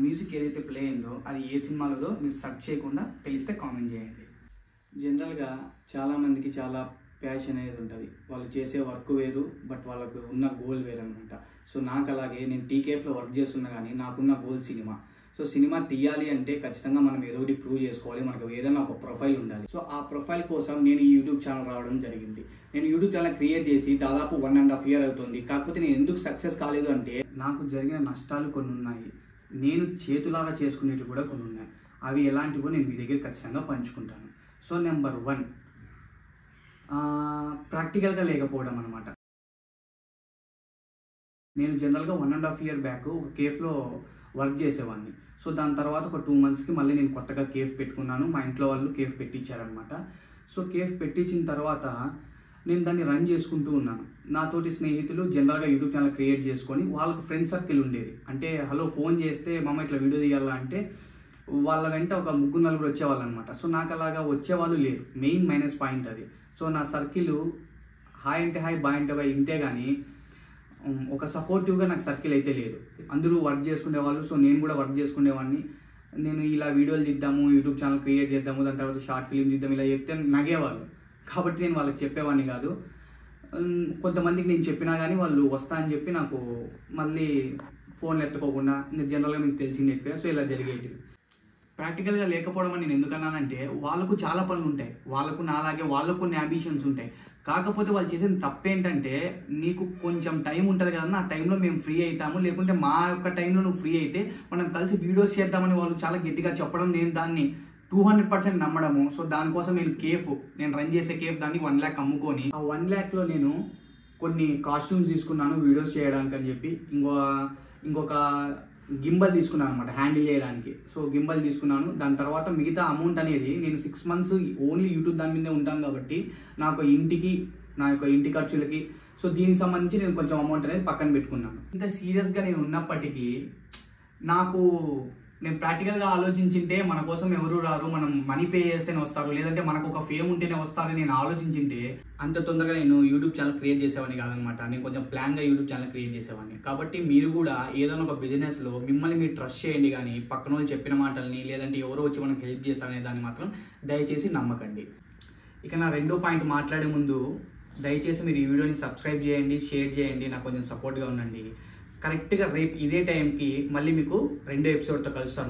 Music ఏదైతే play అయిందో అది ఏ సినిమాలో మీరు సెర్చ్ చేయకుండా తెలిస్తే కామెంట్ చేయండి. జనరల్గా చాలామందికి చాలా ప్యాషన్ అనేది ఉంటుంది. వాళ్ళు చేసే వర్క్ వేరు, బట్ వాళ్ళకు ఉన్న గోల్ వేరు అనమాట. సో నాకు అలాగే నేను టీకేఎఫ్లో వర్క్ చేస్తున్నా కానీ నాకున్న గోల్ సినిమా. సో సినిమా తీయాలి అంటే ఖచ్చితంగా మనం ఏదో ఒకటి ప్రూవ్ చేసుకోవాలి, మనకు ఏదైనా ఒక ప్రొఫైల్ ఉండాలి. సో ఆ ప్రొఫైల్ కోసం నేను ఈ యూట్యూబ్ ఛానల్ రావడం జరిగింది. నేను యూట్యూబ్ ఛానల్ క్రియేట్ చేసి దాదాపు 1.5 year అవుతుంది. కాకపోతే నేను ఎందుకు సక్సెస్ కాలేదు అంటే నాకు జరిగిన నష్టాలు కొన్ని ఉన్నాయి, నేను చేతులారా చేసుకునేవి కూడా కొన్ని ఉన్నాయి. అవి ఎలాంటివో నేను మీ దగ్గర ఖచ్చితంగా పంచుకుంటాను. సో నెంబర్ 1 ప్రాక్టికల్గా లేకపోవడం అనమాట. నేను జనరల్గా 1.5 year బ్యాక్ ఒక కేఫ్లో వర్క్ చేసేవాడిని. సో దాని తర్వాత ఒక 2 monthsకి మళ్ళీ నేను కొత్తగా కేఫ్ పెట్టుకున్నాను. మా ఇంట్లో వాళ్ళు కేఫ్ పెట్టించారనమాట. సో కేఫ్ పెట్టించిన తర్వాత నేను దాన్ని రన్ చేసుకుంటూ ఉన్నాను. నాతోటి స్నేహితులు జనరల్గా యూట్యూబ్ ఛానల్ క్రియేట్ చేసుకొని వాళ్ళకు ఫ్రెండ్ సర్కిల్ ఉండేది. అంటే హలో ఫోన్ చేస్తే మామ ఇట్లా వీడియో తీయాలా అంటే వాళ్ళ వెంట ఒక 3-4 వచ్చేవాళ్ళు అనమాట. సో నాకు అలాగా వచ్చేవాళ్ళు లేరు. మెయిన్ మైనస్ పాయింట్ అది. సో నా సర్కిల్ హాయ్ అంటే హాయ్, బాయ్ అంటే బాయ్, ఇంతే కానీ ఒక సపోర్టివ్గా నాకు సర్కిల్ అయితే లేదు. అందరూ వర్క్ చేసుకునేవాళ్ళు. సో నేను కూడా వర్క్ చేసుకునేవాడిని. నేను ఇలా వీడియోలు తీద్దాము, యూట్యూబ్ ఛానల్ క్రియేట్ చేద్దాము, దాని తర్వాత షార్ట్ ఫిలిం తీద్దాం ఇలా చెప్తే నగేవాళ్ళు. కాబట్టి నేను వాళ్ళకి చెప్పేవాడిని కాదు. కొంతమందికి నేను చెప్పినా కానీ వాళ్ళు వస్తా అని చెప్పి నాకు మళ్ళీ ఫోన్లు ఎత్తుకోకుండా, ఇంకా జనరల్గా మీకు తెలిసింది ఎక్కువ. సో ఇలా జరిగేవి. ప్రాక్టికల్గా లేకపోవడం అని నేను ఎందుకన్నానంటే వాళ్ళకు చాలా పనులు ఉంటాయి, వాళ్ళకు నాలాగే వాళ్ళకు కొన్ని అంబిషన్స్ ఉంటాయి. కాకపోతే వాళ్ళు చేసిన తప్పేంటంటే నీకు కొంచెం టైం ఉంటుంది కదన్నా, ఆ టైంలో మేము ఫ్రీ అవుతాము, లేకుంటే మా యొక్క టైంలో నువ్వు ఫ్రీ అయితే మనం కలిసి వీడియోస్ చేద్దామని వాళ్ళు చాలా గట్టిగా చెప్పడం, నేను దాన్ని 200% నమ్మడము. సో దానికోసం నేను రన్ చేసే కేఫ్ దాన్ని 1 lakh అమ్ముకొని ఆ 1 lakhలో నేను కొన్ని కాస్ట్యూమ్స్ తీసుకున్నాను వీడియోస్ చేయడానికి అని చెప్పి. ఇంకొక గింబల్ తీసుకున్నాను అనమాట హ్యాండిల్ చేయడానికి. సో గింబల్ తీసుకున్నాను. దాని తర్వాత మిగతా అమౌంట్ అనేది నేను 6 months ఓన్లీ యూట్యూబ్ దాని మీదే ఉంటాను కాబట్టి నా యొక్క ఇంటి ఖర్చులకి, సో దీనికి సంబంధించి నేను కొంచెం అమౌంట్ అనేది పక్కన పెట్టుకున్నాను. ఇంత సీరియస్గా నేను ఉన్నప్పటికీ నేను ప్రాక్టికల్గా ఆలోచించింటే మన కోసం ఎవరు రారు, మనం మనీ పే చేస్తేనే వస్తారు, లేదంటే మనకు ఒక ఫేమ్ ఉంటేనే వస్తారని నేను ఆలోచించింటే అంత తొందరగా నేను యూట్యూబ్ ఛానల్ క్రియేట్ చేసేవాడిని కాదనమాట. నేను కొంచెం ప్లాన్గా యూట్యూబ్ ఛానల్ క్రియేట్ చేసేవాడిని. కాబట్టి మీరు కూడా ఏదైనా ఒక బిజినెస్లో మిమ్మల్ని మీరు ట్రస్ట్ చేయండి, కానీ పక్కన వాళ్ళు చెప్పిన మాటల్ని లేదంటే ఎవరో వచ్చి మనకు హెల్ప్ చేస్తారనే దాన్ని మాత్రం దయచేసి నమ్మకండి. ఇక నా 2వ పాయింట్ మాట్లాడే ముందు దయచేసి మీరు ఈ వీడియోని సబ్స్క్రైబ్ చేయండి, షేర్ చేయండి, నాకు కొంచెం సపోర్ట్గా ఉండండి. కరెక్ట్గా రేపు ఇదే టైంకి మళ్ళీ మీకు 2వ ఎపిసోడ్తో కలుస్తాను.